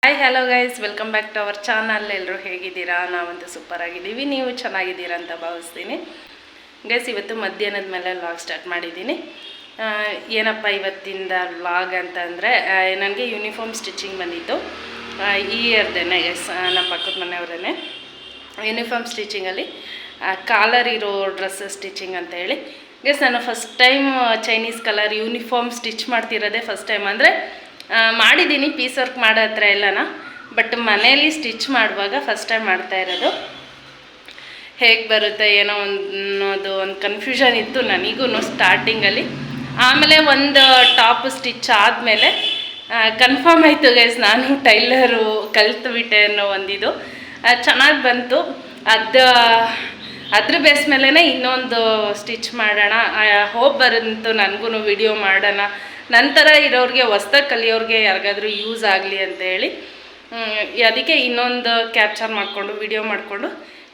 Hi hello guys, welcome back to our channel. ಎಲ್ಲರೂ ಹೇಗಿದ್ದೀರಾ? ನಾವಂತೂ ಸೂಪರ್ ಆಗಿದ್ದೀವಿ. ನೀವು ಚೆನ್ನಾಗಿದ್ದೀರಾ ಅಂತ ಭಾವಿಸ್ತೀನಿ. ಗೈಸ್, ಇವತ್ತು ಮಧ್ಯಾಹ್ನದ ಮೇಲೆ ವ್ಲಾಗ್ ಸ್ಟಾರ್ಟ್ ಮಾಡಿದ್ದೀನಿ. ಏನಪ್ಪ ಇವತ್ತಿಂದ ವ್ಲಾಗ್ ಅಂತಂದರೆ, ನನಗೆ ಯೂನಿಫಾರ್ಮ್ ಸ್ಟಿಚಿಂಗ್ ಬಂದಿತ್ತು ಈ ಇಯರ್ದೇನೆ. ಗೈಸ್, ನಮ್ಮ ಪಕ್ಕದ ಮನೆಯವರೇ ಯೂನಿಫಾರ್ಮ್ ಸ್ಟಿಚಿಂಗಲ್ಲಿ ಕಾಲರ್ ಇರೋ ಡ್ರೆಸ್ ಸ್ಟಿಚಿಂಗ್ ಅಂತ ಹೇಳಿ. ಗೈಸ್, ನಾನು first time Chinese colour uniform stitch ಮಾಡ್ತಿರೋದೇ ಫಸ್ಟ್ ಟೈಮ್. ಅಂದರೆ ಮಾಡಿದ್ದೀನಿ ಪೀಸ್ ವರ್ಕ್ ಮಾಡೋ ಹತ್ರ ಎಲ್ಲನ, ಬಟ್ ಮನೆಯಲ್ಲಿ ಸ್ಟಿಚ್ ಮಾಡುವಾಗ ಫಸ್ಟ್ ಟೈಮ್ ಮಾಡ್ತಾ ಇರೋದು. ಹೇಗೆ ಬರುತ್ತೆ ಏನೋ ಅನ್ನೋದು ಒಂದು ಕನ್ಫ್ಯೂಷನ್ ಇತ್ತು ನನಗೂ ಸ್ಟಾರ್ಟಿಂಗಲ್ಲಿ. ಆಮೇಲೆ ಒಂದು ಟಾಪ್ ಸ್ಟಿಚ್ ಆದಮೇಲೆ ಕನ್ಫರ್ಮ್ ಆಯಿತು ಗೈಸ್, ನಾನು ಟೈಲರು ಕಲ್ತ್ಬಿಟ್ಟೆ ಅನ್ನೋ ಒಂದಿದು ಚೆನ್ನಾಗಿ ಬಂತು. ಅದ್ರ ಬೇಸ್ ಮೇಲೇ ಇನ್ನೊಂದು ಸ್ಟಿಚ್ ಮಾಡೋಣ, ಹೋಪ್ ಬರಂತು ನನಗೂ ವಿಡಿಯೋ ಮಾಡೋಣ, ನಂತರ ಇರೋರಿಗೆ ಹೊಸ್ದಾಗಿ ಕಲಿಯೋರಿಗೆ ಯಾರಿಗಾದ್ರೂ ಯೂಸ್ ಆಗಲಿ ಅಂತ ಹೇಳಿ ಅದಕ್ಕೆ ಇನ್ನೊಂದು ಕ್ಯಾಪ್ಚರ್ ಮಾಡಿಕೊಂಡು ವಿಡಿಯೋ ಮಾಡಿಕೊಂಡು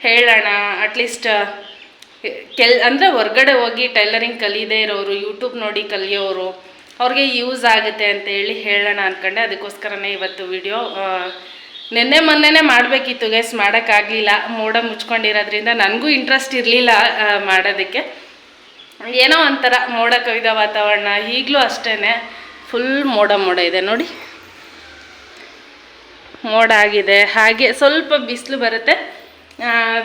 ಹೇಳೋಣ. ಅಟ್ಲೀಸ್ಟ್ ಅಂದರೆ ಹೊರ್ಗಡೆ ಹೋಗಿ ಟೈಲರಿಂಗ್ ಕಲಿಯದೇ ಇರೋರು, ಯೂಟ್ಯೂಬ್ ನೋಡಿ ಕಲಿಯೋರು, ಅವ್ರಿಗೆ ಯೂಸ್ ಆಗುತ್ತೆ ಅಂತ ಹೇಳಿ ಹೇಳೋಣ ಅಂದ್ಕೊಂಡೆ. ಅದಕ್ಕೋಸ್ಕರನೇ ಇವತ್ತು ವಿಡಿಯೋ. ನೆನ್ನೆ ಮೊನ್ನೆನೇ ಮಾಡಬೇಕಿತ್ತು ಗೈಸ್, ಮಾಡೋಕ್ಕಾಗಲಿಲ್ಲ. ಮೋಡ ಮುಚ್ಕೊಂಡಿರೋದ್ರಿಂದ ನನಗೂ ಇಂಟ್ರೆಸ್ಟ್ ಇರಲಿಲ್ಲ ಮಾಡೋದಕ್ಕೆ. ಏನೋ ಒಂಥರ ಮೋಡ ಕವಿದ ವಾತಾವರಣ. ಈಗಲೂ ಅಷ್ಟೇ ಫುಲ್ ಮೋಡ ಇದೆ ನೋಡಿ, ಮೋಡ ಆಗಿದೆ. ಹಾಗೆ ಸ್ವಲ್ಪ ಬಿಸಿಲು ಬರುತ್ತೆ,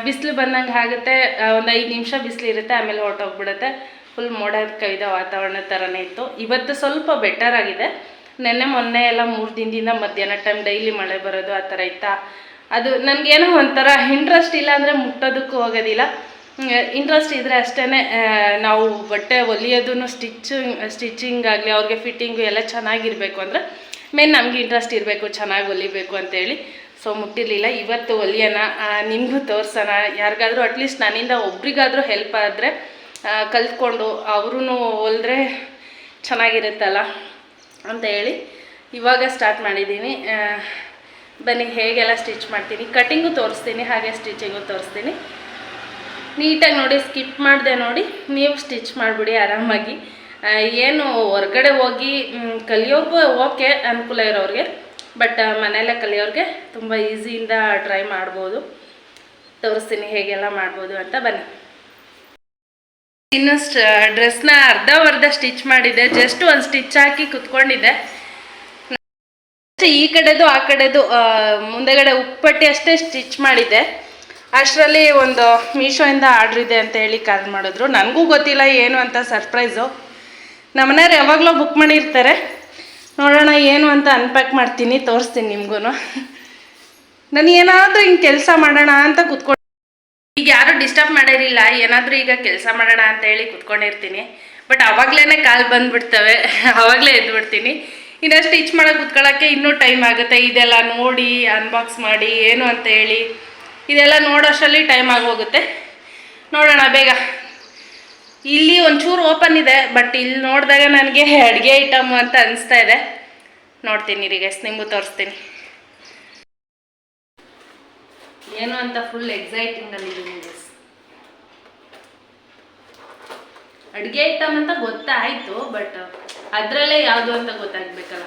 ಬಿಸಿಲು ಬಂದಂಗೆ ಆಗುತ್ತೆ. ಒಂದು 5 ನಿಮಿಷ ಬಿಸಿಲು ಇರುತ್ತೆ, ಆಮೇಲೆ ಹೊರಟೋಗ್ಬಿಡುತ್ತೆ. ಫುಲ್ ಮೋಡ ಕವಿದ ವಾತಾವರಣ ಥರನೇ ಇತ್ತು. ಇವತ್ತು ಸ್ವಲ್ಪ ಬೆಟರ್ ಆಗಿದೆ. ನೆನ್ನೆ ಮೊನ್ನೆ ಎಲ್ಲ 3 ದಿನದಿಂದ ಮಧ್ಯಾಹ್ನ ಟೈಮ್ ಡೈಲಿ ಮಳೆ ಬರೋದು ಆ ಥರ ಇತ್ತಾ. ಅದು ನನಗೇನೋ ಒಂಥರ ಇಂಟ್ರೆಸ್ಟ್ ಇಲ್ಲ ಅಂದರೆ ಮುಟ್ಟೋದಕ್ಕೂ ಹೋಗೋದಿಲ್ಲ. ಇಂಟ್ರೆಸ್ಟ್ ಇದ್ದರೆ ಅಷ್ಟೇ ನಾವು ಬಟ್ಟೆ ಹೊಲಿಯೋದೂ ಸ್ಟಿಚಿಂಗ್ ಆಗಲಿ ಅವ್ರಿಗೆ ಫಿಟ್ಟಿಂಗು ಎಲ್ಲ ಚೆನ್ನಾಗಿರಬೇಕು ಅಂದರೆ ಮೇನ್ ನಮಗೆ ಇಂಟ್ರೆಸ್ಟ್ ಇರಬೇಕು, ಚೆನ್ನಾಗಿ ಹೊಲಿಬೇಕು ಅಂತೇಳಿ. ಸೊ ಮುಟ್ಟಿರಲಿಲ್ಲ. ಇವತ್ತು ಹೊಲಿಯೋಣ, ನಿಮಗೂ ತೋರಿಸೋಣ. ಯಾರಿಗಾದ್ರೂ ಅಟ್ಲೀಸ್ಟ್ ನನ್ನಿಂದ ಒಬ್ರಿಗಾದರೂ ಹೆಲ್ಪ್ ಆದರೆ ಕಲ್ತ್ಕೊಂಡು ಅವ್ರೂ ಹೊಲಿದ್ರೆ ಚೆನ್ನಾಗಿರುತ್ತಲ್ಲ ಅಂತ ಹೇಳಿ ಇವಾಗ ಸ್ಟಾರ್ಟ್ ಮಾಡಿದ್ದೀನಿ. ಬನ್ನಿ ಹೇಗೆಲ್ಲ ಸ್ಟಿಚ್ ಮಾಡ್ತೀನಿ, ಕಟ್ಟಿಂಗು ತೋರಿಸ್ತೀನಿ, ಹಾಗೆ ಸ್ಟಿಚಿಂಗು ತೋರಿಸ್ತೀನಿ. ನೀಟಾಗಿ ನೋಡಿ, ಸ್ಕಿಪ್ ಮಾಡಿದೆ ನೋಡಿ, ನೀವು ಸ್ಟಿಚ್ ಮಾಡಿಬಿಡಿ ಆರಾಮಾಗಿ. ಏನು ಹೊರ್ಗಡೆ ಹೋಗಿ ಕಲಿಯೋರ್ಗೂ ಓಕೆ ಅನುಕೂಲ ಇರೋರಿಗೆ, ಬಟ್ ಮನೆಯಲ್ಲೇ ಕಲಿಯೋರಿಗೆ ತುಂಬ ಈಸಿಯಿಂದ ಟ್ರೈ ಮಾಡ್ಬೋದು. ತೋರಿಸ್ತೀನಿ ಹೇಗೆಲ್ಲ ಮಾಡ್ಬೋದು ಅಂತ. ಬನ್ನಿ. ಇನ್ನು ಡ್ರೆಸ್ನ ಅರ್ಧ ಸ್ಟಿಚ್ ಮಾಡಿದ್ದೆ, ಜಸ್ಟ್ ಒಂದು ಸ್ಟಿಚ್ ಹಾಕಿ ಕುತ್ಕೊಂಡಿದ್ದೆ. ಈ ಕಡೆದು ಆ ಕಡೆದು ಮುಂದೆಗಡೆ ಉಪ್ಪಟ್ಟಿ ಅಷ್ಟೇ ಸ್ಟಿಚ್ ಮಾಡಿದ್ದೆ. ಅಷ್ಟರಲ್ಲಿ ಒಂದು ಮೀಶೋಯಿಂದ ಆರ್ಡ್ರ್ ಇದೆ ಅಂತ ಹೇಳಿ ಕಾಲ್ ಮಾಡಿದ್ರು. ನನಗೂ ಗೊತ್ತಿಲ್ಲ ಏನು ಅಂತ, ಸರ್ಪ್ರೈಸು. ನಮ್ಮನೆಯವ್ರು ಯಾವಾಗಲೂ ಬುಕ್ ಮಾಡಿರ್ತಾರೆ. ನೋಡೋಣ ಏನು ಅಂತ ಅನ್ಪ್ಯಾಕ್ ಮಾಡ್ತೀನಿ, ತೋರಿಸ್ತೀನಿ ನಿಮಗೂ. ನಾನು ಏನಾದರೂ ಹಿಂಗೆ ಕೆಲಸ ಮಾಡೋಣ ಅಂತ ಕುತ್ಕೊಂಡು, ಈಗ ಯಾರೂ ಡಿಸ್ಟರ್ಬ್ ಮಾಡಿರಲಿಲ್ಲ, ಏನಾದರೂ ಈಗ ಕೆಲಸ ಮಾಡೋಣ ಅಂತ ಹೇಳಿ ಕುತ್ಕೊಂಡಿರ್ತೀನಿ. ಬಟ್ ಆವಾಗಲೇ ಕಾಲು ಬಂದುಬಿಡ್ತವೆ, ಆವಾಗಲೇ ಎದ್ದುಬಿಡ್ತೀನಿ. ಇನ್ನು ಸ್ಟಿಚ್ ಮಾಡೋಕೆ ಕುತ್ಕೊಳ್ಳೋಕ್ಕೆ ಇನ್ನೂ ಟೈಮ್ ಆಗುತ್ತೆ. ಇದೆಲ್ಲ ನೋಡಿ ಅನ್ಬಾಕ್ಸ್ ಮಾಡಿ ಏನು ಅಂತ ಹೇಳಿ ಇದೆಲ್ಲ ನೋಡೋಷ್ಟರಲ್ಲಿ ಟೈಮ್ ಆಗೋಗುತ್ತೆ. ನೋಡೋಣ ಬೇಗ. ಇಲ್ಲಿ ಒಂಚೂರು ಓಪನ್ ಇದೆ, ಬಟ್ ಇಲ್ಲಿ ನೋಡಿದಾಗ ನನಗೆ ಅಡುಗೆ ಐಟಮ್ ಅಂತ ಅನಿಸ್ತಾ ಇದೆ. ನೋಡ್ತೀನಿ ರೀ ಗೈಸ್, ನಿಮಗೂ ತೋರಿಸ್ತೀನಿ ಏನು ಅಂತ. ಫುಲ್ ಎಕ್ಸೈಟಿಂಗಲ್ಲಿದ್ದೀನಿ ಗೈಸ್. ಅಡುಗೆ ಐಟಮ್ ಅಂತ ಗೊತ್ತಾಯಿತು, ಬಟ್ ಅದರಲ್ಲೇ ಯಾವುದು ಅಂತ ಗೊತ್ತಾಗಬೇಕಲ್ಲ.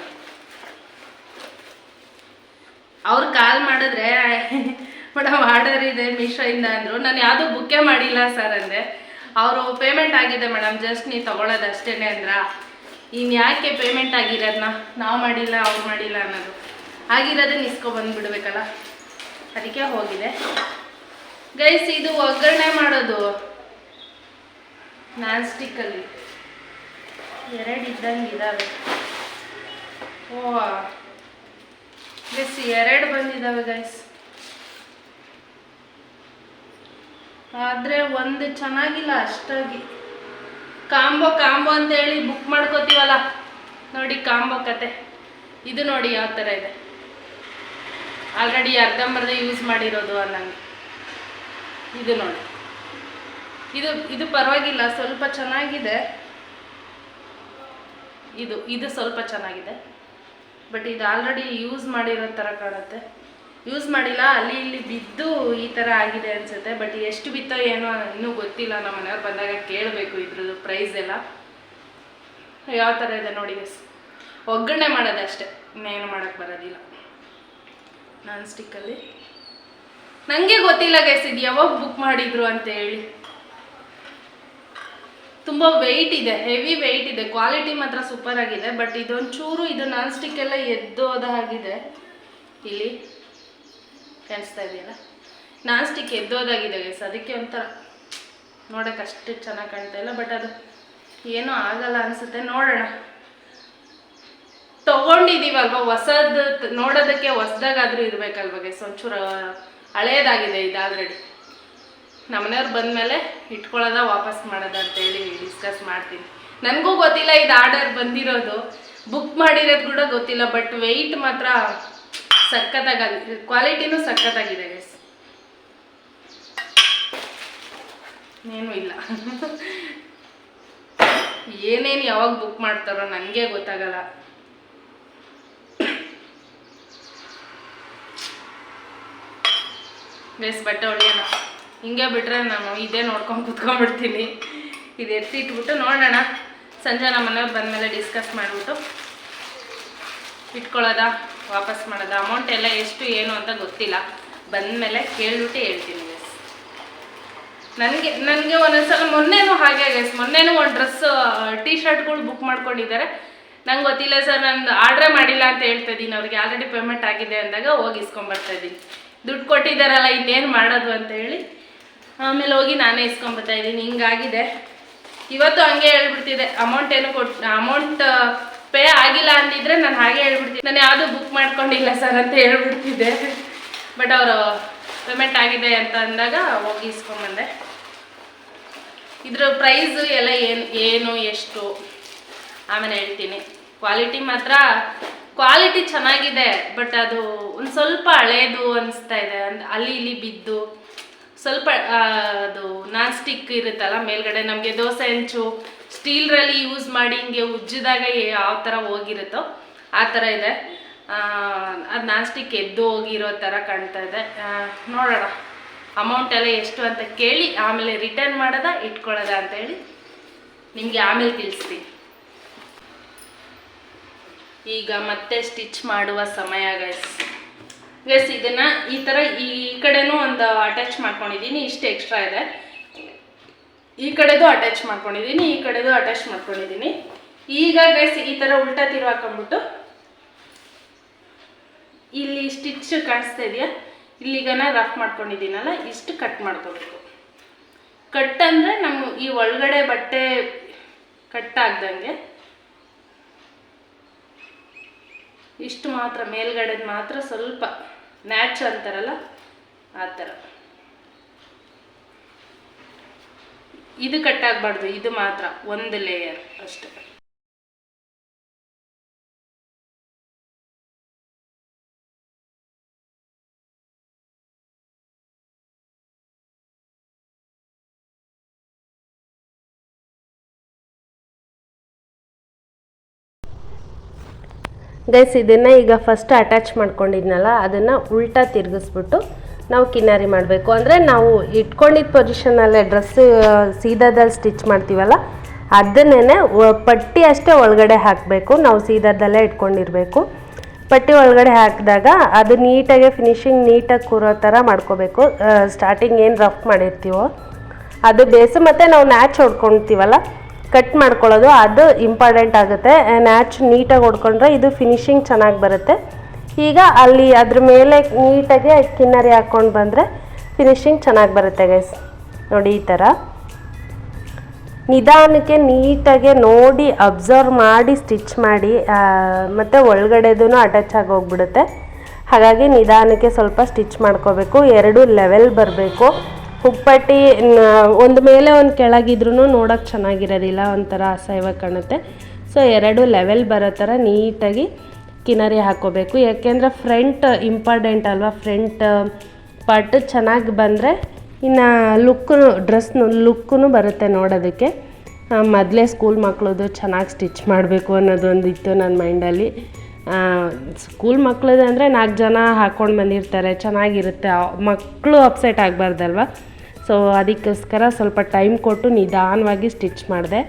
ಅವ್ರು ಕಾಲ್ ಮಾಡಿದ್ರೆ ಮೇಡಮ್ ಆರ್ಡರ್ ಇದೆ ಮೀಶೋಯಿಂದ ಅಂದರು. ನಾನು ಯಾವುದೂ ಬುಕ್ಕೇ ಮಾಡಿಲ್ಲ ಸರ್ ಅಂದೆ. ಅವರು ಪೇಮೆಂಟ್ ಆಗಿದೆ ಮೇಡಮ್, ಜಸ್ಟ್ ನೀವು ತೊಗೊಳೋದು ಅಷ್ಟೇ ಅಂದ್ರ. ಇನ್ನು ಯಾಕೆ ಪೇಮೆಂಟ್ ಆಗಿರೋದನ್ನ ನಾವು ಮಾಡಿಲ್ಲ ಅವ್ರು ಮಾಡಿಲ್ಲ ಅನ್ನೋದು, ಆಗಿರೋದನ್ನ ಇಸ್ಕೊಬಂದುಬಿಡ್ಬೇಕಲ್ಲ, ಅದಕ್ಕೆ ಹೋಗಿದೆ ಗೈಸ್. ಇದು ಒಗ್ಗರಣೆ ಮಾಡೋದು ನಾನ್ ಸ್ಟಿಕ್ಕಲ್ಲಿ 2 ಇದ್ದಂಗೆ ಇದ್ದಾವೆ. ಓ ಗೈಸ್, 2 ಬಂದಿದ್ದಾವೆ ಗೈಸ್. ಆದರೆ ಒಂದು ಚೆನ್ನಾಗಿಲ್ಲ ಅಷ್ಟಾಗಿ. ಕಾಂಬೋ ಅಂತೇಳಿ ಬುಕ್ ಮಾಡ್ಕೋತೀವಲ್ಲ ನೋಡಿ, ಕಾಂಬೋ ಕತೆ ಇದು ನೋಡಿ ಯಾವ ಥರ ಇದೆ. ಆಲ್ರೆಡಿ ಅರ್ಧಂಬರ್ಧ ಯೂಸ್ ಮಾಡಿರೋದು ಅನ್ನಂಗೆ. ಇದು ನೋಡಿ, ಇದು ಪರವಾಗಿಲ್ಲ, ಸ್ವಲ್ಪ ಚೆನ್ನಾಗಿದೆ. ಇದು ಸ್ವಲ್ಪ ಚೆನ್ನಾಗಿದೆ, ಬಟ್ ಇದು ಆಲ್ರೆಡಿ ಯೂಸ್ ಮಾಡಿರೋ ಥರ ಕಾಣುತ್ತೆ. ಯೂಸ್ ಮಾಡಿಲ್ಲ, ಅಲ್ಲಿ ಇಲ್ಲಿ ಬಿದ್ದು ಈ ಥರ ಆಗಿದೆ ಅನಿಸುತ್ತೆ. ಬಟ್ ಎಷ್ಟು ಬಿತ್ತೋ ಏನೋ ಇನ್ನೂ ಗೊತ್ತಿಲ್ಲ. ನಮ್ಮ ಮನೆಯವ್ರು ಬಂದಾಗ ಕೇಳಬೇಕು ಇದ್ರದ್ದು ಪ್ರೈಸ್ ಎಲ್ಲ ಯಾವ ಥರ ಇದೆ ನೋಡಿ. ಒಗ್ಗರಣೆ ಮಾಡೋದಷ್ಟೇ, ಇನ್ನೇನು ಮಾಡೋಕ್ಕೆ ಬರೋದಿಲ್ಲ. ನಾನ್ ಸ್ಟಿಕ್ಕಲ್ಲಿ. ನನಗೆ ಗೊತ್ತಿಲ್ಲ ಗೈಸ್ ಇದು ಯಾವಾಗ ಬುಕ್ ಮಾಡಿದ್ರು ಅಂತ ಹೇಳಿ. ತುಂಬ ವೆಯ್ಟ್ ಇದೆ, ಹೆವಿ ವೆಯ್ಟ್ ಇದೆ. ಕ್ವಾಲಿಟಿ ಮಾತ್ರ ಸೂಪರ್ ಆಗಿದೆ. ಬಟ್ ಇದೊಂಚೂರು ಇದು ನಾನ್ ಸ್ಟಿಕ್ ಎಲ್ಲ ಎದ್ದೋದ ಹಾಗಿದೆ. ಇಲ್ಲಿ ಕಾಣಿಸ್ತಾ ಇದೆಯಲ್ಲ, ನಾನ್ ಸ್ಟಿಕ್ ಎದ್ದೋದಾಗಿದೆ ಗೈಸ್. ಅದಕ್ಕೆ ಒಂಥರ ನೋಡೋಕೆ ಅಷ್ಟು ಚೆನ್ನಾಗಿ ಕಾಣ್ತಾ ಇಲ್ಲ. ಬಟ್ ಅದು ಏನೂ ಆಗಲ್ಲ ಅನಿಸುತ್ತೆ. ನೋಡೋಣ, ತೊಗೊಂಡಿದ್ದೀವಲ್ವ, ಹೊಸದು ನೋಡೋದಕ್ಕೆ ಹೊಸ್ದಾಗಾದರೂ ಇರಬೇಕಲ್ವ ಗೈಸ್. ಒಂಚೂರು ಹಳೇದಾಗಿದೆ ಇದು ಆಲ್ರೆಡಿ. ನಮ್ಮನೆಯವ್ರು ಬಂದಮೇಲೆ ಇಟ್ಕೊಳ್ಳೋದ ವಾಪಸ್ ಮಾಡೋದ ಅಂತೇಳಿ ಡಿಸ್ಕಸ್ ಮಾಡ್ತೀನಿ. ನನಗೂ ಗೊತ್ತಿಲ್ಲ ಇದು ಆರ್ಡರ್ ಬಂದಿರೋದು, ಬುಕ್ ಮಾಡಿರೋದು ಕೂಡ ಗೊತ್ತಿಲ್ಲ. ಬಟ್ ವೆಯ್ಟ್ ಮಾತ್ರ ಸಖತ್ತಾಗಿದೆ, ಕ್ವಾಲಿಟಿನೂ ಸಖತ್ತಾಗಿದೆ ಗೈಸ್. ಏನೂ ಇಲ್ಲ. ಏನೇನು ಯಾವಾಗ ಬುಕ್ ಮಾಡ್ತಾರೋ ನನಗೆ ಗೊತ್ತಾಗಲ್ಲ. ಗೈಸ್ ಬಟ್ಟೆ ಹೊಲಿಯೋಣ, ಹಿಂಗೆ ಬಿಟ್ಟರೆ ನಾನು ಇದೇ ನೋಡ್ಕೊಂಡು ಕುತ್ಕೊಂಡ್ಬಿಡ್ತೀನಿ. ಇದು ಎತ್ತಿಟ್ಬಿಟ್ಟು ನೋಡೋಣ, ಸಂಜೆ ನಮ್ಮ ಮನೆಯವ್ರು ಬಂದಮೇಲೆ ಡಿಸ್ಕಸ್ ಮಾಡಿಬಿಟ್ಟು ಇಟ್ಕೊಳ್ಳೋದ ವಾಪಸ್ ಮಾಡೋದ. ಅಮೌಂಟ್ ಎಲ್ಲ ಎಷ್ಟು ಏನು ಅಂತ ಗೊತ್ತಿಲ್ಲ, ಬಂದಮೇಲೆ ಕೇಳ್ಬಿಟ್ಟು ಹೇಳ್ತೀನಿ ಗೈಸ್. ನನಗೆ ಒಂದೊಂದ್ಸಲ ಮೊನ್ನೆನೂ ಹಾಗೆ ಗೈಸ್, ಮೊನ್ನೆನೂ ಒಂದು ಡ್ರೆಸ್ ಟೀ ಶರ್ಟ್ಗಳು ಬುಕ್ ಮಾಡ್ಕೊಂಡಿದ್ದಾರೆ. ನಂಗೆ ಗೊತ್ತಿಲ್ಲ ಸರ್, ನಾನು ಆರ್ಡ್ರೇ ಮಾಡಿಲ್ಲ ಅಂತ ಹೇಳ್ತಾ ಇದ್ದೀನಿ. ಅವ್ರಿಗೆ ಆಲ್ರೆಡಿ ಪೇಮೆಂಟ್ ಆಗಿದೆ ಅಂದಾಗ ಹೋಗಿ ಇಸ್ಕೊಂಬರ್ತಾಯಿದ್ದೀನಿ. ದುಡ್ಡು ಕೊಟ್ಟಿದ್ದಾರಲ್ಲ ಇನ್ನೇನು ಮಾಡೋದು ಅಂತ ಹೇಳಿ ಆಮೇಲೆ ಹೋಗಿ ನಾನೇ ಇಸ್ಕೊಂಬರ್ತಾ ಇದ್ದೀನಿ. ಹಿಂಗಾಗಿದೆ. ಇವತ್ತು ಹಂಗೆ ಹೇಳ್ಬಿಡ್ತಿದ್ದೆ, ಅಮೌಂಟ್ ಪೇ ಆಗಿಲ್ಲ ಅಂದಿದ್ರೆ ನಾನು ಹಾಗೆ ಹೇಳ್ಬಿಡ್ತಿದ್ದೆ, ನಾನು ಯಾವುದೂ ಬುಕ್ ಮಾಡ್ಕೊಂಡಿಲ್ಲ ಸರ್ ಅಂತ ಹೇಳ್ಬಿಡ್ತಿದ್ದೆ. ಬಟ್ ಅವರು ಪೇಮೆಂಟ್ ಆಗಿದೆ ಅಂತ ಅಂದಾಗ ಹೋಗಿ ಇಸ್ಕೊಂಬಂದೆ. ಇದ್ರ ಪ್ರೈಸು ಎಲ್ಲ ಏನು ಎಷ್ಟು ಆಮೇಲೆ ಹೇಳ್ತೀನಿ. ಕ್ವಾಲಿಟಿ ಚೆನ್ನಾಗಿದೆ. ಬಟ್ ಅದು ಒಂದು ಸ್ವಲ್ಪ ಹಳೇದು ಅನಿಸ್ತಾ ಇದೆ. ಅಲ್ಲಿ ಇಲ್ಲಿ ಬಿದ್ದು ಸ್ವಲ್ಪ ಅದು ನಾನ್ ಸ್ಟಿಕ್ ಇರುತ್ತಲ್ಲ ಮೇಲ್ಗಡೆ, ನಮಗೆ ದೋಸೆ ಹಂಚು ಸ್ಟೀಲ್ರಲ್ಲಿ ಯೂಸ್ ಮಾಡಿ ಹಿಂಗೆ ಉಜ್ಜಿದಾಗ ಯಾವ ಥರ ಹೋಗಿರುತ್ತೋ ಆ ಥರ ಇದೆ. ಅದು ನಾನ್ ಸ್ಟಿಕ್ ಎದ್ದು ಹೋಗಿರೋ ಥರ ಕಾಣ್ತಾ ಇದೆ. ನೋಡೋಣ ಅಮೌಂಟ್ ಎಲ್ಲ ಎಷ್ಟು ಅಂತ ಕೇಳಿ ಆಮೇಲೆ ರಿಟರ್ನ್ ಮಾಡೋದ ಇಟ್ಕೊಳ್ಳೋದ ಅಂತೇಳಿ ನಿಮಗೆ ಆಮೇಲೆ ತಿಳಿಸ್ತೀನಿ. ಈಗ ಮತ್ತೆ ಸ್ಟಿಚ್ ಮಾಡುವ ಸಮಯ ಗೈಸ್. ಇದನ್ನು ಈ ಥರ ಈ ಕಡೆನೂ ಒಂದು ಅಟ್ಯಾಚ್ ಮಾಡ್ಕೊಂಡಿದ್ದೀನಿ, ಇಷ್ಟು ಎಕ್ಸ್ಟ್ರಾ ಇದೆ. ಈ ಕಡೆದು ಅಟ್ಯಾಚ್ ಮಾಡ್ಕೊಂಡಿದ್ದೀನಿ, ಈ ಕಡೆದು ಅಟ್ಯಾಚ್ ಮಾಡ್ಕೊಂಡಿದ್ದೀನಿ. ಈಗ ಗೈಸ್ ಈ ಥರ ಉಲ್ಟಾ ತಿರು ಹಾಕೊಂಡ್ಬಿಟ್ಟು ಇಲ್ಲಿ ಸ್ಟಿಚ್ ಕಾಣಿಸ್ತಾ ಇದೆಯಾ, ಇಲ್ಲಿಗನ ರಫ್ ಮಾಡ್ಕೊಂಡಿದ್ದೀನಲ್ಲ, ಇಷ್ಟು ಕಟ್ ಮಾಡ್ಕೋಬೇಕು. ಕಟ್ ಅಂದರೆ ನಮ್ಮ ಈ ಒಳಗಡೆ ಬಟ್ಟೆ ಕಟ್ ಆಗ್ದಂಗೆ ಇಷ್ಟು ಮಾತ್ರ, ಮೇಲ್ಗಡೆದು ಮಾತ್ರ ಸ್ವಲ್ಪ ನ್ಯಾಚ್ ಅಂತಾರಲ್ಲ ಆ ಥರ. ಇದು ಕಟ್ ಆಗಬಾರ್ದು, ಇದು ಮಾತ್ರ ಒಂದು ಲೇಯರ್ ಅಷ್ಟೆ. ಗೈಸ್ ಇದನ್ನು ಈಗ ಫಸ್ಟ್ ಅಟ್ಯಾಚ್ ಮಾಡ್ಕೊಂಡಿದ್ನಲ್ಲ ಅದನ್ನು ಉಲ್ಟಾ ತಿರುಗಿಸ್ಬಿಟ್ಟು ನಾವು ಕಿನಾರಿ ಮಾಡಬೇಕು. ಅಂದರೆ ನಾವು ಇಟ್ಕೊಂಡಿದ್ದ ಪೊಸಿಷನಲ್ಲೇ ಡ್ರೆಸ್ ಸೀದಾದಲ್ಲಿ ಸ್ಟಿಚ್ ಮಾಡ್ತೀವಲ್ಲ ಅದನ್ನೇ ಪಟ್ಟಿ ಅಷ್ಟೇ ಒಳಗಡೆ ಹಾಕಬೇಕು. ನಾವು ಸೀದಾದಲ್ಲೇ ಇಟ್ಕೊಂಡಿರಬೇಕು. ಪಟ್ಟಿ ಒಳಗಡೆ ಹಾಕಿದಾಗ ಅದು ನೀಟಾಗಿ ಫಿನಿಶಿಂಗ್ ನೀಟಾಗಿ ಕೂರೋ ಥರ ಮಾಡ್ಕೋಬೇಕು. ಸ್ಟಾರ್ಟಿಂಗ್ ಏನು ರಫ್ ಮಾಡಿರ್ತೀವೋ ಅದು ಬೇಸು, ಮತ್ತು ನಾವು ನ್ಯಾಚ್ ಹೊಡ್ಕೊಳ್ತೀವಲ್ಲ ಕಟ್ ಮಾಡ್ಕೊಳ್ಳೋದು ಅದು ಇಂಪಾರ್ಟೆಂಟ್ ಆಗುತ್ತೆ. ನ್ಯಾಚ್ ನೀಟಾಗಿ ಹೊಡ್ಕೊಂಡ್ರೆ ಇದು ಫಿನಿಶಿಂಗ್ ಚೆನ್ನಾಗಿ ಬರುತ್ತೆ. ಈಗ ಅಲ್ಲಿ ಅದ್ರ ಮೇಲೆ ನೀಟಾಗಿ ಕಿನ್ನರಿ ಹಾಕ್ಕೊಂಡು ಬಂದರೆ ಫಿನಿಶಿಂಗ್ ಚೆನ್ನಾಗಿ ಬರುತ್ತೆ ಗೈಸ್. ನೋಡಿ ಈ ಥರ ನಿಧಾನಕ್ಕೆ ನೀಟಾಗೆ ನೋಡಿ ಅಬ್ಸರ್ವ್ ಮಾಡಿ ಸ್ಟಿಚ್ ಮಾಡಿ, ಮತ್ತು ಒಳಗಡೆದೂ ಅಟ್ಯಾಚ್ ಆಗಿ ಹೋಗ್ಬಿಡುತ್ತೆ. ಹಾಗಾಗಿ ನಿಧಾನಕ್ಕೆ ಸ್ವಲ್ಪ ಸ್ಟಿಚ್ ಮಾಡ್ಕೋಬೇಕು. ಎರಡು ಲೆವೆಲ್ ಬರಬೇಕು. ಹುಕ್ಪಟ್ಟಿ ಒಂದು ಮೇಲೆ ಒಂದು ಕೆಳಗಿದ್ರೂ ನೋಡೋಕ್ಕೆ ಚೆನ್ನಾಗಿರೋದಿಲ್ಲ, ಒಂಥರ ಅಸಹ್ಯವಾಗಿ ಕಾಣುತ್ತೆ. ಸೊ ಎರಡು ಲೆವೆಲ್ ಬರೋ ಥರ ನೀಟಾಗಿ ಕಿನರಿ ಹಾಕ್ಕೋಬೇಕು. ಯಾಕೆಂದರೆ ಫ್ರಂಟ್ ಇಂಪಾರ್ಟೆಂಟ್ ಅಲ್ವಾ, ಫ್ರಂಟ್ ಪಾರ್ಟ್ ಚೆನ್ನಾಗಿ ಬಂದರೆ ಇನ್ನು ಡ್ರೆಸ್ನು ಲುಕ್ಕೂ ಬರುತ್ತೆ ನೋಡೋದಕ್ಕೆ. ಮೊದಲೇ ಸ್ಕೂಲ್ ಮಕ್ಕಳದು ಚೆನ್ನಾಗಿ ಸ್ಟಿಚ್ ಮಾಡಬೇಕು ಅನ್ನೋದೊಂದು ಇತ್ತು ನನ್ನ ಮೈಂಡಲ್ಲಿ. ಸ್ಕೂಲ್ ಮಕ್ಕಳದು ಅಂದರೆ 4 ಜನ ಹಾಕ್ಕೊಂಡು ಬಂದಿರ್ತಾರೆ, ಚೆನ್ನಾಗಿರುತ್ತೆ, ಮಕ್ಕಳು ಅಪ್ಸೆಟ್ ಆಗಬಾರ್ದಲ್ವ. ಸೊ ಅದಕ್ಕೋಸ್ಕರ ಸ್ವಲ್ಪ ಟೈಮ್ ಕೊಟ್ಟು ನಿಧಾನವಾಗಿ ಸ್ಟಿಚ್ ಮಾಡಿದೆ.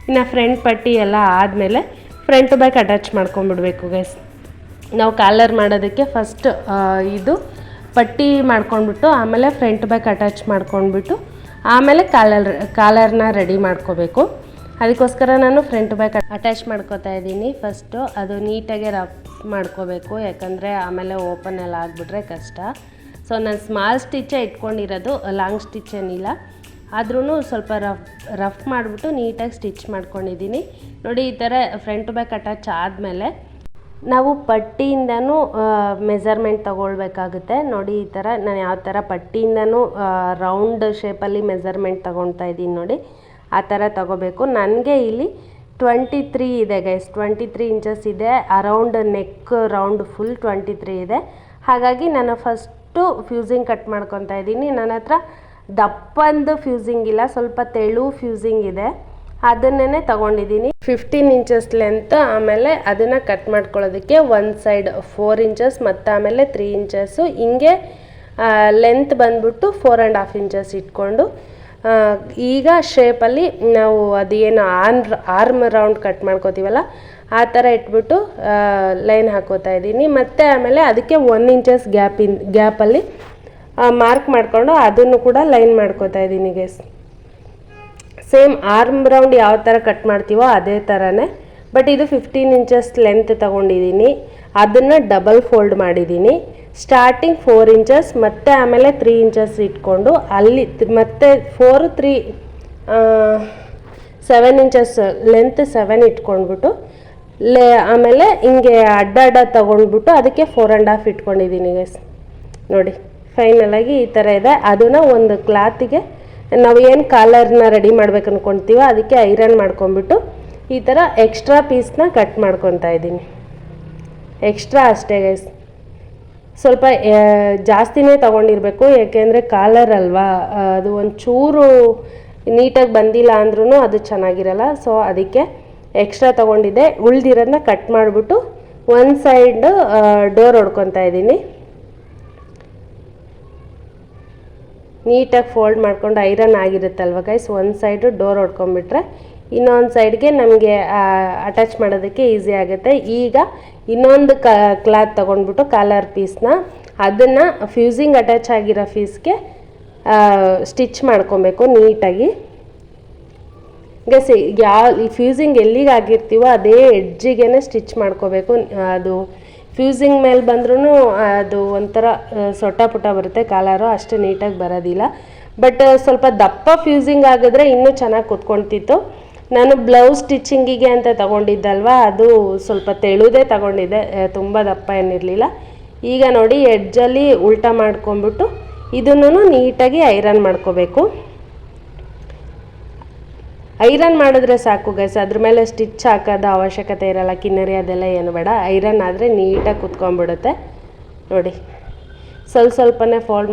ಇನ್ನು ಫ್ರಂಟ್ ಪಟ್ಟಿ ಎಲ್ಲ ಆದಮೇಲೆ ಫ್ರಂಟ್ ಬ್ಯಾಕ್ ಅಟ್ಯಾಚ್ ಮಾಡ್ಕೊಂಬಿಡ್ಬೇಕು ಗೈಸ್. ನಾವು ಕಾಲರ್ ಮಾಡೋದಕ್ಕೆ ಫಸ್ಟ್ ಇದು ಪಟ್ಟಿ ಮಾಡ್ಕೊಂಡ್ಬಿಟ್ಟು ಆಮೇಲೆ ಫ್ರಂಟ್ ಬ್ಯಾಕ್ ಅಟ್ಯಾಚ್ ಮಾಡ್ಕೊಂಡ್ಬಿಟ್ಟು ಆಮೇಲೆ ಕಾಲರ್ನ ರೆಡಿ ಮಾಡ್ಕೋಬೇಕು. ಅದಕ್ಕೋಸ್ಕರ ನಾನು ಫ್ರಂಟ್ ಬ್ಯಾಕ್ ಅಟ್ಯಾಚ್ ಮಾಡ್ಕೋತಾ ಇದ್ದೀನಿ. ಫಸ್ಟು ಅದು ನೀಟಾಗಿ ರಫ್ ಮಾಡ್ಕೋಬೇಕು, ಯಾಕಂದರೆ ಆಮೇಲೆ ಓಪನ್ ಎಲ್ಲ ಆಗಿಬಿಟ್ರೆ ಕಷ್ಟ. ಸೊ ನಾನು ಸ್ಮಾಲ್ ಸ್ಟಿಚ್ಚೇ ಇಟ್ಕೊಂಡಿರೋದು, ಲಾಂಗ್ ಸ್ಟಿಚ್ ಏನಿಲ್ಲ. ಆದ್ರೂ ಸ್ವಲ್ಪ ರಫ್ ಮಾಡಿಬಿಟ್ಟು ನೀಟಾಗಿ ಸ್ಟಿಚ್ ಮಾಡ್ಕೊಂಡಿದ್ದೀನಿ. ನೋಡಿ ಈ ಥರ ಫ್ರಂಟ್ ಬ್ಯಾಕ್ ಅಟ್ಯಾಚ್ ಆದಮೇಲೆ ನಾವು ಪಟ್ಟಿಯಿಂದನೂ ಮೆಜರ್ಮೆಂಟ್ ತೊಗೊಳ್ಬೇಕಾಗುತ್ತೆ. ನೋಡಿ ಈ ಥರ ನಾನು ಯಾವ ಥರ ಪಟ್ಟಿಯಿಂದನೂ ರೌಂಡ್ ಶೇಪಲ್ಲಿ ಮೆಜರ್ಮೆಂಟ್ ತೊಗೊಳ್ತಾ ಇದ್ದೀನಿ. ನೋಡಿ ಆ ಥರ ತೊಗೋಬೇಕು. ನನಗೆ ಇಲ್ಲಿ 23 ಇದೆ ಗೈಸ್, 23 ಇಂಚಸ್ ಇದೆ. ಅರೌಂಡ್ ನೆಕ್ ರೌಂಡ್ ಫುಲ್ 23 ಇದೆ. ಹಾಗಾಗಿ ನಾನು ಫಸ್ಟು ಫ್ಯೂಸಿಂಗ್ ಕಟ್ ಮಾಡ್ಕೊತಾ ಇದ್ದೀನಿ. ನನ್ನ ಹತ್ರ ದಪ್ಪಂದು ಫ್ಯೂಸಿಂಗ್ ಇಲ್ಲ, ಸ್ವಲ್ಪ ತೆಳು ಫ್ಯೂಸಿಂಗ್ ಇದೆ, ಅದನ್ನೇ ತೊಗೊಂಡಿದ್ದೀನಿ. 15 ಇಂಚಸ್ ಲೆಂತ್. ಆಮೇಲೆ ಅದನ್ನು ಕಟ್ ಮಾಡ್ಕೊಳ್ಳೋದಕ್ಕೆ ಒಂದು ಸೈಡ್ 4 ಇಂಚಸ್ ಮತ್ತು ಆಮೇಲೆ 3 ಇಂಚಸ್ಸು ಹಿಂಗೆ ಲೆಂತ್ ಬಂದ್ಬಿಟ್ಟು 4.5 ಇಂಚಸ್ ಇಟ್ಕೊಂಡು ಈಗ ಶೇಪಲ್ಲಿ ನಾವು ಅದೇನು ಆರ್ಮ್ ರೌಂಡ್ ಕಟ್ ಮಾಡ್ಕೋತೀವಲ್ಲ ಆ ಥರ ಇಟ್ಬಿಟ್ಟು ಲೈನ್ ಹಾಕೋತಾ ಇದ್ದೀನಿ. ಮತ್ತು ಆಮೇಲೆ ಅದಕ್ಕೆ 1 ಇಂಚಸ್ ಗ್ಯಾಪಲ್ಲಿ ಮಾರ್ಕ್ ಮಾಡಿಕೊಂಡು ಅದನ್ನು ಕೂಡ ಲೈನ್ ಮಾಡ್ಕೋತಾ ಇದ್ದೀನಿ ಗೈಸ್. ಸೇಮ್ ಆರ್ಮ್ ರೌಂಡ್ ಯಾವ ಥರ ಕಟ್ ಮಾಡ್ತೀವೋ ಅದೇ ಥರನೇ, ಬಟ್ ಇದು 15 ಇಂಚಸ್ ಲೆಂತ್ ತೊಗೊಂಡಿದ್ದೀನಿ. ಅದನ್ನು ಡಬಲ್ ಫೋಲ್ಡ್ ಮಾಡಿದ್ದೀನಿ. ಸ್ಟಾರ್ಟಿಂಗ್ 4 ಇಂಚಸ್ ಮತ್ತು ಆಮೇಲೆ 3 ಇಂಚಸ್ ಇಟ್ಕೊಂಡು ಅಲ್ಲಿ ಮತ್ತೆ 4 3 7 ಇಂಚಸ್ ಲೆಂತ್ 7 ಇಟ್ಕೊಂಡ್ಬಿಟ್ಟು ಆಮೇಲೆ ಹಿಂಗೆ ಅಡ್ಡ ತೊಗೊಂಡ್ಬಿಟ್ಟು ಅದಕ್ಕೆ 4.5 ಇಟ್ಕೊಂಡಿದ್ದೀನಿ ಗೈಸ್. ನೋಡಿ ಫೈನಲಾಗಿ ಈ ಥರ ಇದೆ. ಅದನ್ನು ಒಂದು ಕ್ಲಾತಿಗೆ ನಾವು ಏನು ಕಾಲರ್ನ ರೆಡಿ ಮಾಡ್ಬೇಕು ಅಂದ್ಕೊಳ್ತೀವೋ ಅದಕ್ಕೆ ಐರನ್ ಮಾಡ್ಕೊಂಬಿಟ್ಟು ಈ ಥರ ಎಕ್ಸ್ಟ್ರಾ ಪೀಸ್ನ ಕಟ್ ಮಾಡ್ಕೊತಾ ಇದ್ದೀನಿ. ಎಕ್ಸ್ಟ್ರಾ ಅಷ್ಟೇ ಗೈಸ್, ಸ್ವಲ್ಪ ಜಾಸ್ತಿನೇ ತೊಗೊಂಡಿರಬೇಕು, ಯಾಕೆಂದರೆ ಕಾಲರ್ ಅಲ್ವಾ, ಅದು ಒಂಚೂರು ನೀಟಾಗಿ ಬಂದಿಲ್ಲ ಅಂದ್ರೂ ಅದು ಚೆನ್ನಾಗಿರಲ್ಲ. ಸೊ ಅದಕ್ಕೆ ಎಕ್ಸ್ಟ್ರಾ ತೊಗೊಂಡಿದ್ದೆ. ಉಳ್ದಿರೋದನ್ನ ಕಟ್ ಮಾಡಿಬಿಟ್ಟು ಒಂದು ಸೈಡ್ ಡೋರ್ ಹೊಡ್ಕೊತಾ ಇದ್ದೀನಿ. ನೀಟಾಗಿ ಫೋಲ್ಡ್ ಮಾಡ್ಕೊಂಡು ಐರನ್ ಆಗಿರುತ್ತಲ್ವ ಗೈಸ್, ಒಂದು ಸೈಡು ಡೋರ್ ಹೊಡ್ಕೊಂಡ್ಬಿಟ್ರೆ ಇನ್ನೊಂದು ಸೈಡ್ಗೆ ನಮಗೆ ಅಟ್ಯಾಚ್ ಮಾಡೋದಕ್ಕೆ ಈಸಿ ಆಗುತ್ತೆ. ಈಗ ಇನ್ನೊಂದು ಕ್ಲಾತ್ ತೊಗೊಂಡ್ಬಿಟ್ಟು ಕಾಲರ್ ಪೀಸ್ನ ಅದನ್ನು ಫ್ಯೂಸಿಂಗ್ ಅಟ್ಯಾಚ್ ಆಗಿರೋ ಪೀಸ್ಗೆ ಸ್ಟಿಚ್ ಮಾಡ್ಕೊಬೇಕು ನೀಟಾಗಿ. ಗೈಸ್ ಈ ಫ್ಯೂಸಿಂಗ್ ಎಲ್ಲಿಗೆ ಆಗಿರ್ತೀವೋ ಅದೇ ಎಡ್ಜಿಗೆ ಸ್ಟಿಚ್ ಮಾಡ್ಕೋಬೇಕು. ಅದು ಫ್ಯೂಸಿಂಗ್ ಮೇಲೆ ಬಂದ್ರೂ ಅದು ಒಂಥರ ಸೊಟ್ಟ ಪುಟ್ಟ ಬರುತ್ತೆ, ಕಾಲರು ಅಷ್ಟು ನೀಟಾಗಿ ಬರೋದಿಲ್ಲ. ಬಟ್ ಸ್ವಲ್ಪ ದಪ್ಪ ಫ್ಯೂಸಿಂಗ್ ಆಗಿದ್ರೆ ಇನ್ನೂ ಚೆನ್ನಾಗಿ ಕುತ್ಕೊಳ್ತಿತ್ತು. ನಾನು ಬ್ಲೌಸ್ ಸ್ಟಿಚಿಂಗಿಗೆ ಅಂತ ತೊಗೊಂಡಿದ್ದಲ್ವ, ಅದು ಸ್ವಲ್ಪ ತೆಳುದೇ ತೊಗೊಂಡಿದ್ದೆ, ತುಂಬ ದಪ್ಪ ಏನಿರಲಿಲ್ಲ. ಈಗ ನೋಡಿ ಎಡ್ಜಲ್ಲಿ ಉಲ್ಟಾ ಮಾಡ್ಕೊಂಬಿಟ್ಟು ಇದನ್ನು ನೀಟಾಗಿ ಐರನ್ ಮಾಡ್ಕೋಬೇಕು. ಐರನ್ ಮಾಡಿದ್ರೆ ಸಾಕು ಗೈಸ್, ಅದ್ರ ಮೇಲೆ ಸ್ಟಿಚ್ ಹಾಕೋದು ಅವಶ್ಯಕತೆ ಇರಲ್ಲ, ಕಿನ್ನರಿ ಅದೆಲ್ಲ ಏನು ಬೇಡ. ಐರನ್ ಆದರೆ ನೀಟಾಗಿ ಕುತ್ಕೊಂಡ್ಬಿಡುತ್ತೆ. ನೋಡಿ ಸ್ವಲ್ಪನೇ ಫೋಲ್ಡ್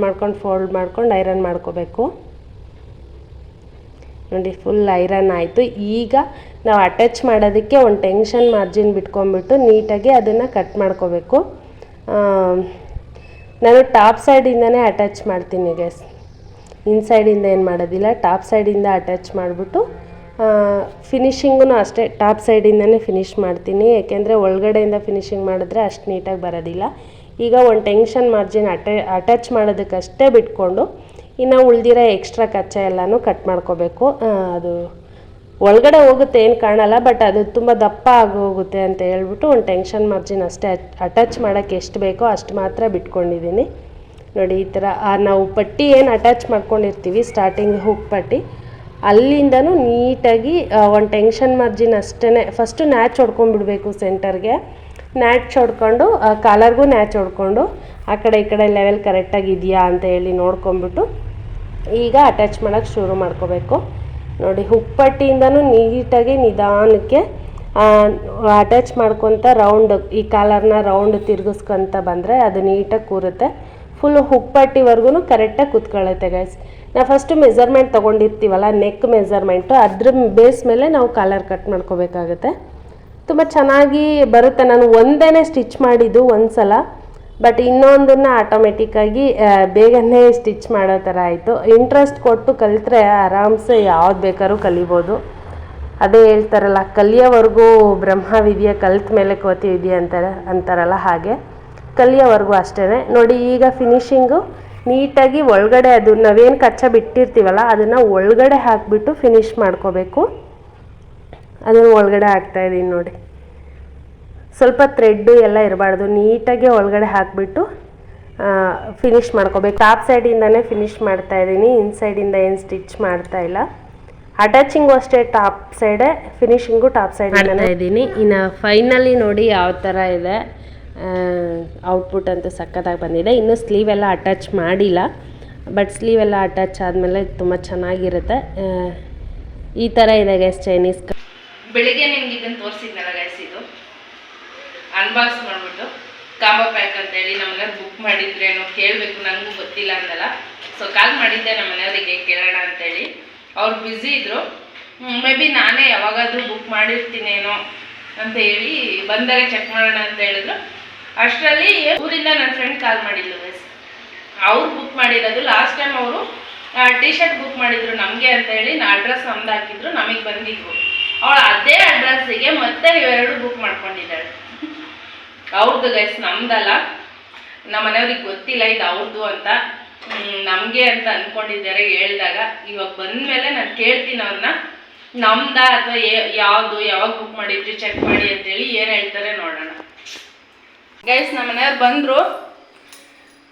ಮಾಡ್ಕೊಂಡು ಐರನ್ ಮಾಡ್ಕೋಬೇಕು. ನೋಡಿ ಫುಲ್ ಐರನ್ ಆಯಿತು. ಈಗ ನಾವು ಅಟ್ಯಾಚ್ ಮಾಡೋದಕ್ಕೆ ಒಂದು ಟೆನ್ಷನ್ ಮಾರ್ಜಿನ್ ಬಿಟ್ಕೊಂಡ್ಬಿಟ್ಟು ನೀಟಾಗಿ ಅದನ್ನು ಕಟ್ ಮಾಡ್ಕೋಬೇಕು. ನಾನು ಟಾಪ್ ಸೈಡಿಂದನೇ ಅಟ್ಯಾಚ್ ಮಾಡ್ತೀನಿ ಗೈಸ್, ಇನ್ಸೈಡಿಂದ ಏನು ಮಾಡೋದಿಲ್ಲ. ಟಾಪ್ ಸೈಡಿಂದ ಅಟ್ಯಾಚ್ ಮಾಡಿಬಿಟ್ಟು ಫಿನಿಶಿಂಗೂ ಅಷ್ಟೇ ಟಾಪ್ ಸೈಡಿಂದನೇ ಫಿನಿಶ್ ಮಾಡ್ತೀನಿ, ಏಕೆಂದರೆ ಒಳಗಡೆಯಿಂದ ಫಿನಿಶಿಂಗ್ ಮಾಡಿದ್ರೆ ಅಷ್ಟು ನೀಟಾಗಿ ಬರೋದಿಲ್ಲ. ಈಗ ಒಂದು ಟೆನ್ಷನ್ ಮಾರ್ಜಿನ್ ಅಟ್ಯಾಚ್ ಮಾಡೋದಕ್ಕಷ್ಟೇ ಬಿಟ್ಕೊಂಡು ಇನ್ನು ಉಳಿದಿರೋ ಎಕ್ಸ್ಟ್ರಾ ಕಚ್ಚಾ ಎಲ್ಲನೂ ಕಟ್ ಮಾಡ್ಕೋಬೇಕು. ಅದು ಒಳಗಡೆ ಹೋಗುತ್ತೆ, ಏನು ಕಾಣಲ್ಲ, ಬಟ್ ಅದು ತುಂಬ ದಪ್ಪ ಆಗೋಗುತ್ತೆ ಅಂತ ಹೇಳ್ಬಿಟ್ಟು ಒಂದು ಟೆನ್ಷನ್ ಮಾರ್ಜಿನ್ ಅಷ್ಟೇ ಅಟ್ಯಾಚ್ ಮಾಡೋಕ್ಕೆ ಎಷ್ಟು ಬೇಕೋ ಅಷ್ಟು ಮಾತ್ರ ಬಿಟ್ಕೊಂಡಿದ್ದೀನಿ. ನೋಡಿ ಈ ಥರ ನಾವು ಪಟ್ಟಿ ಏನು ಅಟ್ಯಾಚ್ ಮಾಡ್ಕೊಂಡಿರ್ತೀವಿ ಸ್ಟಾರ್ಟಿಂಗ್ ಹುಕ್ ಪಟ್ಟಿ, ಅಲ್ಲಿಂದನೂ ನೀಟಾಗಿ ಒಂದು ಟೆನ್ಷನ್ ಮಾರ್ಜಿನ್ ಅಷ್ಟೇ ಫಸ್ಟು ನ್ಯಾಚ್ ಹೊಡ್ಕೊಂಡ್ಬಿಡ್ಬೇಕು. ಸೆಂಟರ್ಗೆ ನ್ಯಾಚ್ ಹೊಡ್ಕೊಂಡು ಕಾಲರ್ಗೂ ನ್ಯಾಚ್ ಹೊಡ್ಕೊಂಡು ಆ ಕಡೆ ಈ ಕಡೆ ಲೆವೆಲ್ ಕರೆಕ್ಟಾಗಿ ಇದೆಯಾ ಅಂತ ಹೇಳಿ ನೋಡ್ಕೊಂಬಿಟ್ಟು ಈಗ ಅಟ್ಯಾಚ್ ಮಾಡೋಕ್ಕೆ ಶುರು ಮಾಡ್ಕೋಬೇಕು. ನೋಡಿ ಹುಕ್ಪಟ್ಟಿಯಿಂದನೂ ನೀಟಾಗಿ ನಿಧಾನಕ್ಕೆ ಅಟ್ಯಾಚ್ ಮಾಡ್ಕೊತ ರೌಂಡ್ ಈ ಕಾಲರ್ನ ರೌಂಡ್ ತಿರುಗಿಸ್ಕೊತ ಬಂದರೆ ಅದು ನೀಟಾಗಿ ಕೂರುತ್ತೆ. ಫುಲ್ ಹುಕ್ಪಟ್ಟಿವರೆಗೂ ಕರೆಕ್ಟಾಗಿ ಕೂತ್ಕೊಳ್ಳುತ್ತೆ ಗೈಸ್. ನಾವು ಫಸ್ಟು ಮೆಜರ್ಮೆಂಟ್ ತೊಗೊಂಡಿರ್ತೀವಲ್ಲ ನೆಕ್ ಮೆಜರ್ಮೆಂಟು, ಅದ್ರ ಬೇಸ್ ಮೇಲೆ ನಾವು ಕಾಲರ್ ಕಟ್ ಮಾಡ್ಕೋಬೇಕಾಗುತ್ತೆ. ತುಂಬ ಚೆನ್ನಾಗಿ ಬರುತ್ತೆ. ನಾನು ಒಂದೇ ಸ್ಟಿಚ್ ಮಾಡಿದ್ದು ಒಂದು ಸಲ, ಬಟ್ ಇನ್ನೊಂದನ್ನು ಆಟೋಮೆಟಿಕ್ಕಾಗಿ ಬೇಗನೆ ಸ್ಟಿಚ್ ಮಾಡೋ ಥರ ಆಯಿತು. ಇಂಟ್ರೆಸ್ಟ್ ಕೊಟ್ಟು ಕಲಿತ್ರೆ ಆರಾಮ್ಸೆ ಯಾವ್ದು ಬೇಕಾದ್ರೂ ಕಲಿಬೋದು. ಅದೇ ಹೇಳ್ತಾರಲ್ಲ, ಕಲಿಯೋವರೆಗೂ ಬ್ರಹ್ಮ ವಿದ್ಯೆ ಕಲ್ತ ಮೇಲೆ ಕೋತಿ ವಿದ್ಯೆ ಅಂತಾರಲ್ಲ, ಹಾಗೆ ಕಲಿಯೋವರೆಗೂ ಅಷ್ಟೇ ನೋಡಿ. ಈಗ ಫಿನಿಶಿಂಗು ನೀಟಾಗಿ ಒಳಗಡೆ ಅದು ನಾವೇನು ಕಚ್ಚಾ ಬಿಟ್ಟಿರ್ತೀವಲ್ಲ ಅದನ್ನು ಒಳಗಡೆ ಹಾಕಿಬಿಟ್ಟು ಫಿನಿಶ್ ಮಾಡ್ಕೋಬೇಕು. ಅದನ್ನು ಒಳಗಡೆ ಹಾಕ್ತಾಯಿದ್ದೀನಿ ನೋಡಿ. ಸ್ವಲ್ಪ ಥ್ರೆಡ್ಡು ಎಲ್ಲ ಇರಬಾರ್ದು, ನೀಟಾಗಿ ಒಳಗಡೆ ಹಾಕಿಬಿಟ್ಟು ಫಿನಿಶ್ ಮಾಡ್ಕೋಬೇಕು. ಟಾಪ್ ಸೈಡಿಂದನೇ ಫಿನಿಶ್ ಮಾಡ್ತಾಯಿದ್ದೀನಿ, ಇನ್ಸೈಡಿಂದ ಏನು ಸ್ಟಿಚ್ ಮಾಡ್ತಾಯಿಲ್ಲ. ಅಟ್ಯಾಚಿಂಗು ಅಷ್ಟೇ ಟಾಪ್ ಸೈಡೇ, ಫಿನಿಶಿಂಗು ಟಾಪ್ ಸೈಡಿಂದನೇ ಇದ್ದೀನಿ. ಇನ್ನು ಫೈನಲಿ ನೋಡಿ ಯಾವ ಥರ ಇದೆ ಔಟ್ಪುಟ್ ಅಂತೂ ಸಕ್ಕತ್ತಾಗಿ ಬಂದಿದೆ. ಇನ್ನೂ ಸ್ಲೀವೆಲ್ಲ ಅಟ್ಯಾಚ್ ಮಾಡಿಲ್ಲ, ಬಟ್ ಸ್ಲೀವೆಲ್ಲ ಅಟ್ಯಾಚ್ ಆದಮೇಲೆ ತುಂಬ ಚೆನ್ನಾಗಿರುತ್ತೆ. ಈ ಥರ ಇದೆ ಗೈಸ್ ಚೈನೀಸ್. ಬೆಳಿಗ್ಗೆ ನಿಮ್ಗೆ ಇದನ್ನು ತೋರಿಸಿದ್ನಲ್ಲ ಗೈಸ್, ಇದು ಅನ್ಬಾಕ್ಸ್ ಮಾಡಿಬಿಟ್ಟು ಕಾಂಬೋ ಪ್ಯಾಕ್ ಅಂತೇಳಿ ನಮ್ಮನೆ ಬುಕ್ ಮಾಡಿದ್ರೇನೋ ಕೇಳಬೇಕು, ನನಗೂ ಗೊತ್ತಿಲ್ಲ ಅಂದಲ್ಲ. ಸೊ ಕಾಲ್ ಮಾಡಿದ್ದೆ ನಮ್ಮ ಮನೆಯವರಿಗೆ ಕೇಳೋಣ ಅಂತೇಳಿ. ಅವ್ರು ಬ್ಯುಸಿ ಇದ್ದರು. ಮೇ ಬಿ ನಾನೇ ಯಾವಾಗಾದರೂ ಬುಕ್ ಮಾಡಿರ್ತೀನೇನೋ ಅಂತ ಹೇಳಿ ಬಂದಾಗ ಚೆಕ್ ಮಾಡೋಣ ಅಂತ ಹೇಳಿದ್ರು. ಅಷ್ಟರಲ್ಲಿ ಊರಿಂದ ನನ್ನ ಫ್ರೆಂಡ್ ಕಾಲ್ ಮಾಡಿದ್ಲು ಗೈಸ್. ಅವ್ರು ಬುಕ್ ಮಾಡಿರೋದು ಲಾಸ್ಟ್ ಟೈಮ್ ಅವರು ಟಿ ಶರ್ಟ್ ಬುಕ್ ಮಾಡಿದ್ರು ನಮಗೆ ಅಂತ ಹೇಳಿ ಅಡ್ರೆಸ್ ನಮ್ದು ಹಾಕಿದ್ರು, ನಮಗೆ ಬಂದಿದ್ವು. ಅವಳು ಅದೇ ಅಡ್ರೆಸ್ಸಿಗೆ ಮತ್ತೆ ಇವೆರಡು ಬುಕ್ ಮಾಡ್ಕೊಂಡಿದ್ದಾಳೆ. ಅವ್ರದ್ದು ಗೈಸ್, ನಮ್ದಲ್ಲ. ನಮ್ಮ ಮನೆಯವ್ರಿಗೆ ಗೊತ್ತಿಲ್ಲ ಇದು ಅವ್ರದ್ದು ಅಂತ, ನಮಗೆ ಅಂತ ಅಂದ್ಕೊಂಡಿದ್ದಾರೆ ಹೇಳಿದಾಗ. ಇವಾಗ ಬಂದಮೇಲೆ ನಾನು ಕೇಳ್ತೀನಿ ಅವ್ರನ್ನ, ನಮ್ದಾ ಅಥವಾ ಯಾವುದು ಯಾವಾಗ ಬುಕ್ ಮಾಡಿದ್ರಿ ಚೆಕ್ ಮಾಡಿ ಅಂತೇಳಿ ಏನು ಹೇಳ್ತಾರೆ ನೋಡೋಣ. ಗೈಸ್ ನಮ್ಮ ಮನೆಯವ್ರು ಬಂದರು,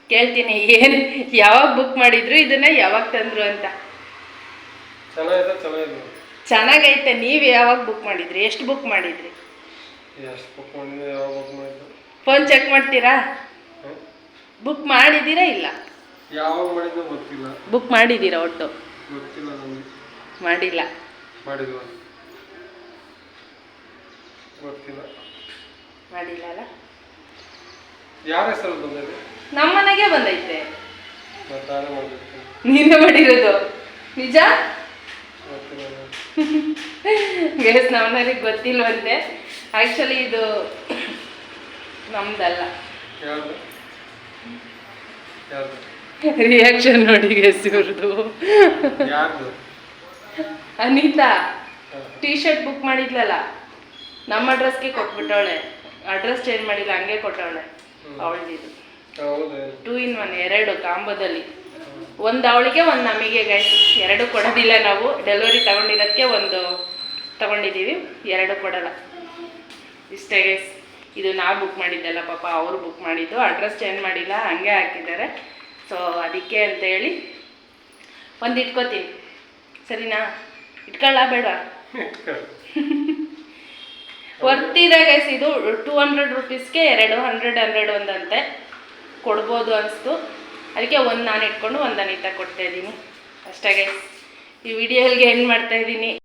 ಕೇಳ್ತೀನಿ ಏನು ಯಾವಾಗ ಬುಕ್ ಮಾಡಿದ್ರು, ಇದನ್ನ ಯಾವಾಗ ತಂದ್ರು ಅಂತ. ಚೆನ್ನಾಗೈತೆ. ನೀವು ಯಾವಾಗ ಬುಕ್ ಮಾಡಿದ್ರಿ, ಎಷ್ಟು ಬುಕ್ ಮಾಡಿದ್ರಿ? ಫೋನ್ ಚೆಕ್ ಮಾಡ್ತೀರಾ? ಬುಕ್ ಮಾಡಿದ್ದೀರಾ ಇಲ್ಲ? ಬುಕ್ ಮಾಡಿದ್ದೀರಾ? ಒಟ್ಟು ಮಾಡಿಲ್ಲ. ಮಾಡಿಲ್ಲ ಅಲ್ಲ? ನಮ್ಮ ಮನೆಗೆ ಬಂದೈತೆ. ನೀನೇ ಮಾಡಿರೋದು ನಿಜ? ಗೈಸ್ ನಮ್ಮನೆಯವ್ರಿಗೆ ಗೊತ್ತಿಲ್ವಂತೆ. ಆ್ಯಕ್ಚುಲಿ ಇದು ನಮ್ದಲ್ಲ. ರಿಯಾಕ್ಷನ್ ನೋಡಿ ಗೈಸ್ ಇವ್ರದ್ದು. ಅನಿತಾ ಟಿ ಶರ್ಟ್ ಬುಕ್ ಮಾಡಿದ್ಲಲ್ಲ, ನಮ್ಮ ಅಡ್ರೆಸ್ಗೆ ಕೊಟ್ಬಿಟ್ಟವಳೆ. ಅಡ್ರೆಸ್ ಚೇಂಜ್ ಮಾಡಿಲ್ಲ, ಹಂಗೆ ಕೊಟ್ಟವಳೆ. ಅವಳಿದು 2 in 1 2 ಕಾಂಬೋದಲ್ಲಿ, ಒಂದು ಅವಳಿಗೆ ಒಂದು ನಮಗೆ ಗೈಸ್. 2 ಕೊಡೋದಿಲ್ಲ ನಾವು. ಡೆಲಿವರಿ ತಗೊಂಡಿರೋದಕ್ಕೆ 1 ತಗೊಂಡಿದ್ದೀವಿ, 2 ಕೊಡಲ್ಲ. ಇಷ್ಟೇ ಗೈಸ್. ಇದು ನಾವು ಬುಕ್ ಮಾಡಿದ್ದಲ್ಲ, ಪಾಪ ಅವರು ಬುಕ್ ಮಾಡಿದ್ದು. ಅಡ್ರೆಸ್ ಚೇಂಜ್ ಮಾಡಿಲ್ಲ, ಹಂಗೆ ಹಾಕಿದ್ದಾರೆ. ಸೊ ಅದಕ್ಕೆ ಅಂತ ಹೇಳಿ ಒಂದು ಇಟ್ಕೋತೀನಿ. ಸರಿನಾ? ಇಟ್ಕೊಳ್ಳ ಬೇಡ? ವರ್ತಿದೆ ಗೈಸ್. ಇದು 200 ರೂಪೀಸ್ಗೆ 100 ಒಂದಂತೆ ಕೊಡ್ಬೋದು ಅನಿಸ್ತು. ಅದಕ್ಕೆ ಒಂದು ನಾನು ಇಟ್ಕೊಂಡು ಒಂದು ಅನಿತಾ ಕೊಡ್ತಾಯಿದ್ದೀನಿ ಅಷ್ಟೇ ಗೈಸ್. ಈ ವಿಡಿಯೋಗೆ ಎಂಡ್ ಮಾಡ್ತಾಯಿದ್ದೀನಿ.